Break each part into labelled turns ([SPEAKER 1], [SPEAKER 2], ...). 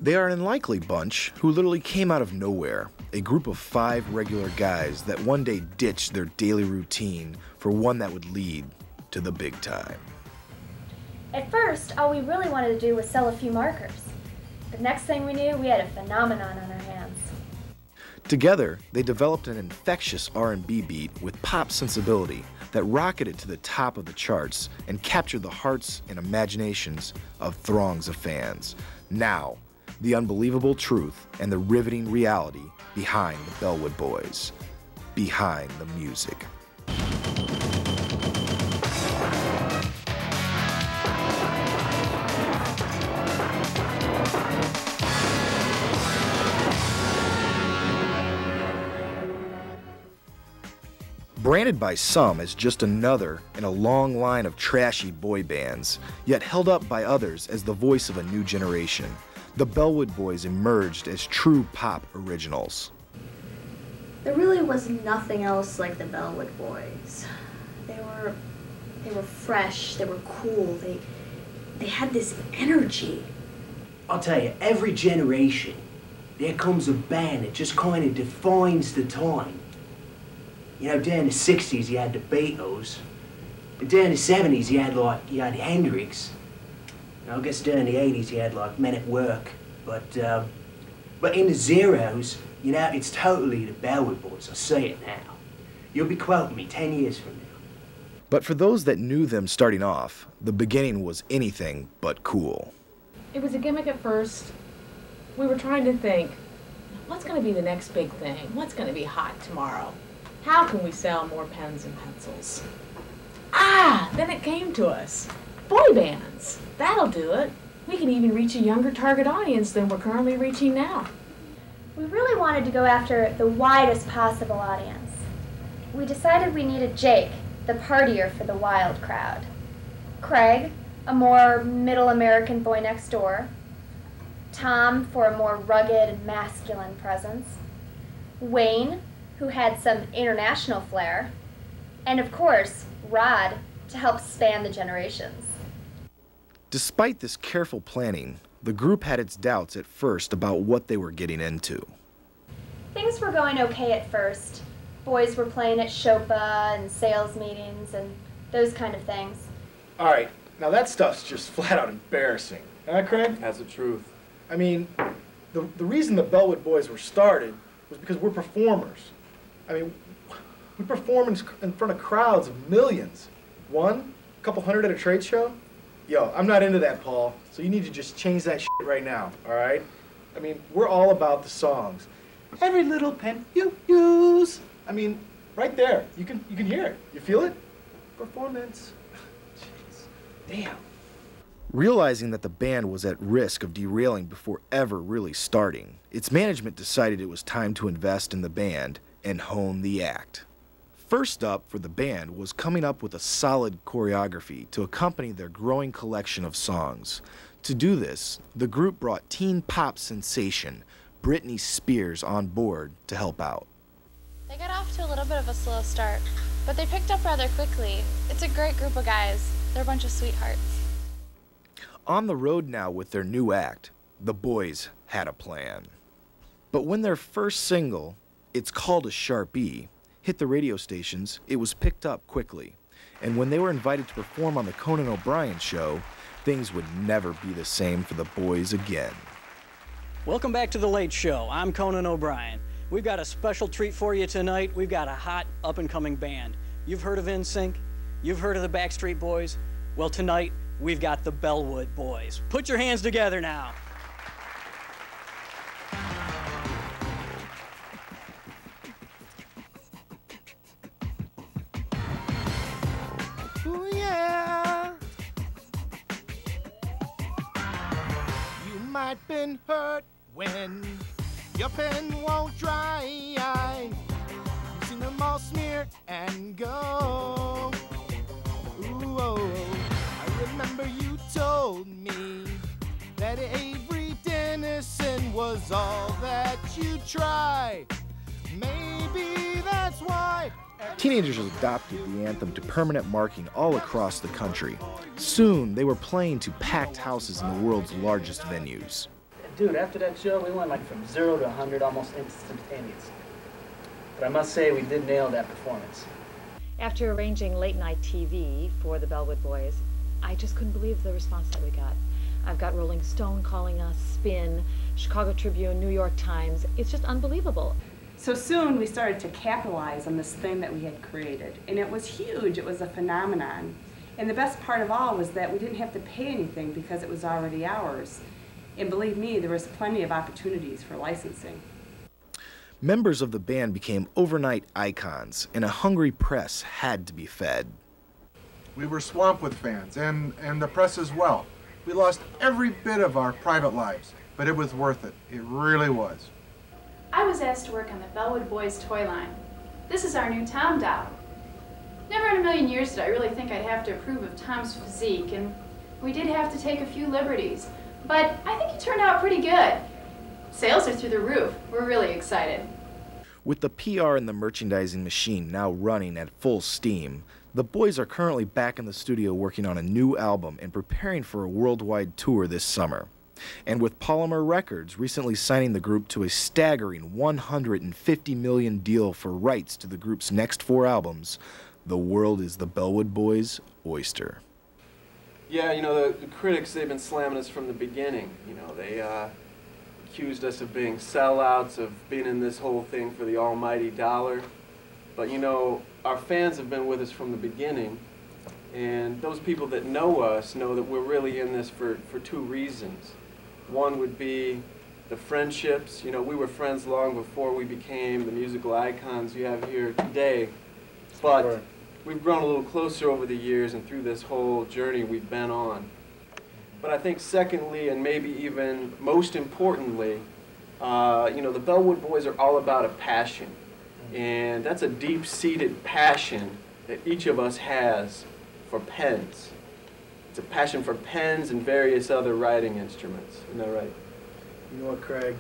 [SPEAKER 1] They are an unlikely bunch who literally came out of nowhere, a group of 5 regular guys that one day ditched their daily routine for one that would lead to the big time.
[SPEAKER 2] At first, all we really wanted to do was sell a few markers. The next thing we knew, we had a phenomenon on our hands.
[SPEAKER 1] Together, they developed an infectious R&B beat with pop sensibility that rocketed to the top of the charts and captured the hearts and imaginations of throngs of fans. Now, the unbelievable truth and the riveting reality behind the Bellwood Boys, behind the music. Branded by some as just another in a long line of trashy boy bands, yet held up by others as the voice of a new generation, the Bellwood Boys emerged as true pop originals.
[SPEAKER 3] There really was nothing else like the Bellwood Boys. They were fresh, they were cool, they had this energy.
[SPEAKER 4] I'll tell you, every generation, there comes a band that just kind of defines the time. You know, during the 60s, you had the Beatles. But during the 70s, you had Hendrix. I guess during the 80s, you had like Men at Work. But in the zeros, you know, it's totally the Bellwood Boys. I see it now. You'll be quoting me 10 years from now.
[SPEAKER 1] But for those that knew them starting off, the beginning was anything but cool.
[SPEAKER 5] It was a gimmick at first. We were trying to think, what's going to be the next big thing? What's going to be hot tomorrow? How can we sell more pens and pencils? Then it came to us. Boy bands. That'll do it. We can even reach a younger target audience than we're currently reaching now.
[SPEAKER 2] We really wanted to go after the widest possible audience. We decided we needed Jake, the partier for the wild crowd. Craig, a more middle American boy next door. Tom, for a more rugged and masculine presence. Wayne, who had some international flair, and of course, Rod, to help span the generations.
[SPEAKER 1] Despite this careful planning, the group had its doubts at first about what they were getting into.
[SPEAKER 2] Things were going okay at first. Boys were playing at Shopa and sales meetings and those kind of things.
[SPEAKER 6] All right, now that stuff's just flat out embarrassing. Huh, Craig?
[SPEAKER 7] That's the truth.
[SPEAKER 6] I mean, the reason the Bellwood Boys were started was because we're performers. I mean, we perform in front of crowds of millions. A couple hundred at a trade show? Yo, I'm not into that, Paul, so you need to just change that shit right now, all right? I mean, we're all about the songs. Every little pen you use. I mean, right there, you can hear it. You feel it? Performance. Jeez. Damn.
[SPEAKER 1] Realizing that the band was at risk of derailing before ever really starting, its management decided it was time to invest in the band and hone the act. First up for the band was coming up with a solid choreography to accompany their growing collection of songs. To do this, the group brought teen pop sensation Britney Spears on board to help out.
[SPEAKER 8] They got off to a little bit of a slow start, but they picked up rather quickly. It's a great group of guys. They're a bunch of sweethearts.
[SPEAKER 1] On the road now with their new act, the boys had a plan. But when their first single, It's Called a Sharpie, hit the radio stations, it was picked up quickly. And when they were invited to perform on the Conan O'Brien show, things would never be the same for the boys again.
[SPEAKER 9] Welcome back to The Late Show. I'm Conan O'Brien. We've got a special treat for you tonight. We've got a hot, up-and-coming band. You've heard of NSYNC? You've heard of the Backstreet Boys? Well, tonight, we've got the Bellwood Boys. Put your hands together now.
[SPEAKER 10] Ooh, yeah. You might been hurt when your pen won't dry. You've seen them all smear and go. Ooh, oh. I remember you told me that Avery Dennison was all that you try. Maybe that's why.
[SPEAKER 1] Teenagers adopted the anthem to permanent marking all across the country. Soon, they were playing to packed houses in the world's largest venues.
[SPEAKER 7] Dude, after that show, we went like from 0 to 100 almost instantaneously. But I must say, we did nail that performance.
[SPEAKER 11] After arranging late-night TV for the Bellwood Boys, I just couldn't believe the response that we got. I've got Rolling Stone calling us, Spin, Chicago Tribune, New York Times. It's just unbelievable.
[SPEAKER 12] So soon we started to capitalize on this thing that we had created, and it was huge. It was a phenomenon. And the best part of all was that we didn't have to pay anything because it was already ours. And believe me, there was plenty of opportunities for licensing.
[SPEAKER 1] Members of the band became overnight icons, and a hungry press had to be fed.
[SPEAKER 13] We were swamped with fans, and the press as well. We lost every bit of our private lives, but it was worth it. It really was.
[SPEAKER 8] I was asked to work on the Bellwood Boys toy line. This is our new Tom doll. Never in a million years did I really think I'd have to approve of Tom's physique, and we did have to take a few liberties. But I think he turned out pretty good. Sales are through the roof. We're really excited.
[SPEAKER 1] With the PR and the merchandising machine now running at full steam, the boys are currently back in the studio working on a new album and preparing for a worldwide tour this summer. And with Polymer Records recently signing the group to a staggering $150 million deal for rights to the group's next 4 albums, the world is the Bellwood Boys' oyster.
[SPEAKER 14] Yeah, you know, the critics, they've been slamming us from the beginning. You know, they accused us of being sellouts, of being in this whole thing for the almighty dollar. But, you know, our fans have been with us from the beginning, and those people that know us know that we're really in this for 2 reasons. One would be the friendships. You know, we were friends long before we became the musical icons you have here today. But we've grown a little closer over the years and through this whole journey we've been on. But I think secondly, and maybe even most importantly, you know, the Bellwood Boys are all about a passion. And that's a deep-seated passion that each of us has for pens. It's a passion for pens and various other writing instruments. Isn't that right?
[SPEAKER 6] You know what, Craig?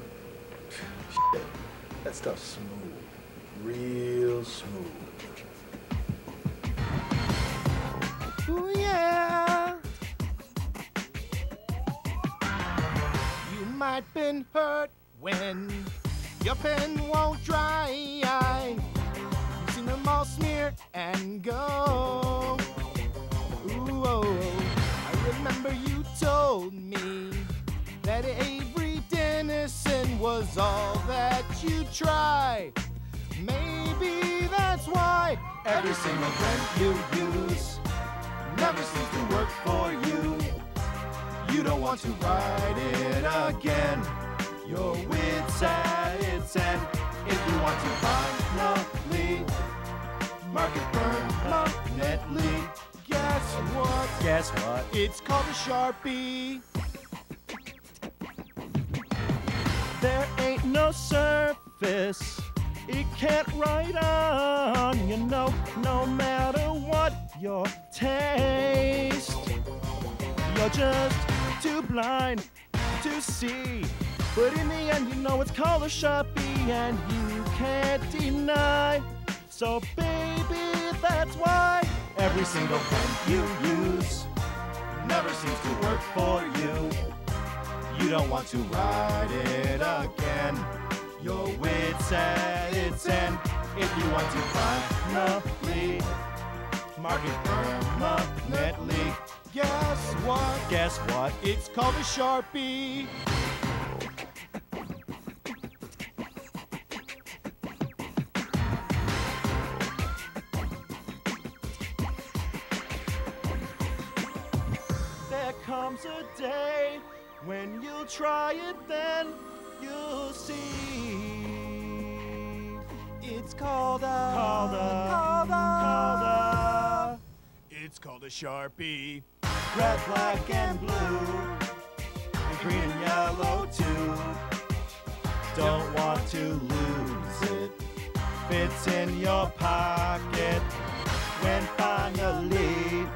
[SPEAKER 6] That stuff's smooth. Real smooth.
[SPEAKER 10] Ooh, yeah. You might been hurt when your pen won't dry. You've seen them all smear and go. Ooh, oh. I remember you told me that Avery Dennison was all that you try. Maybe that's why every single pen you use never seems to work for you. You don't want to write it again. Your wit's at its end. If you want to finally mark it permanently, guess what?
[SPEAKER 9] Guess what?
[SPEAKER 10] It's called a Sharpie.
[SPEAKER 15] There ain't no surface it can't write on, you know, no matter what your taste. You're just too blind to see. But in the end, you know it's called a Sharpie and you can't deny. So baby, that's why every single pen you use never seems to work for you. You don't want to write it again. Your wit's at its end. If you want to finally mark it permanently,
[SPEAKER 10] guess what?
[SPEAKER 15] Guess what?
[SPEAKER 10] It's called a Sharpie.
[SPEAKER 15] There comes a day when you'll try it, then you'll see. It's called
[SPEAKER 10] It's called a Sharpie.
[SPEAKER 15] red, black, and blue, and green and yellow too. Don't want to lose it. Fits in your pocket when finally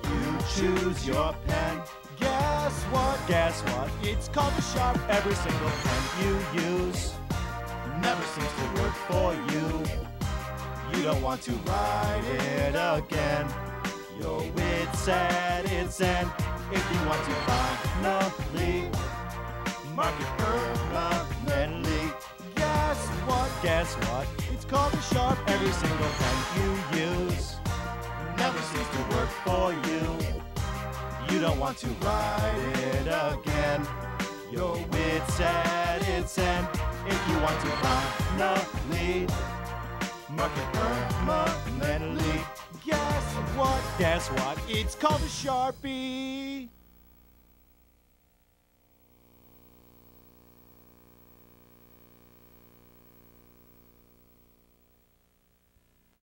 [SPEAKER 15] you choose your pen.
[SPEAKER 10] Guess what?
[SPEAKER 15] Guess what?
[SPEAKER 10] It's called a Sharp.
[SPEAKER 15] Every single pen you use never seems to work for you. You don't want to write it again. Your wit's at its end. If you want to finally mark it permanently. Guess what? Guess what? It's called a Sharp. Every single pen you use never seems to work for you. You don't want to write it again. Your wit's at its end. If you want to finally mark it permanently, guess what? Guess what? It's called a Sharpie.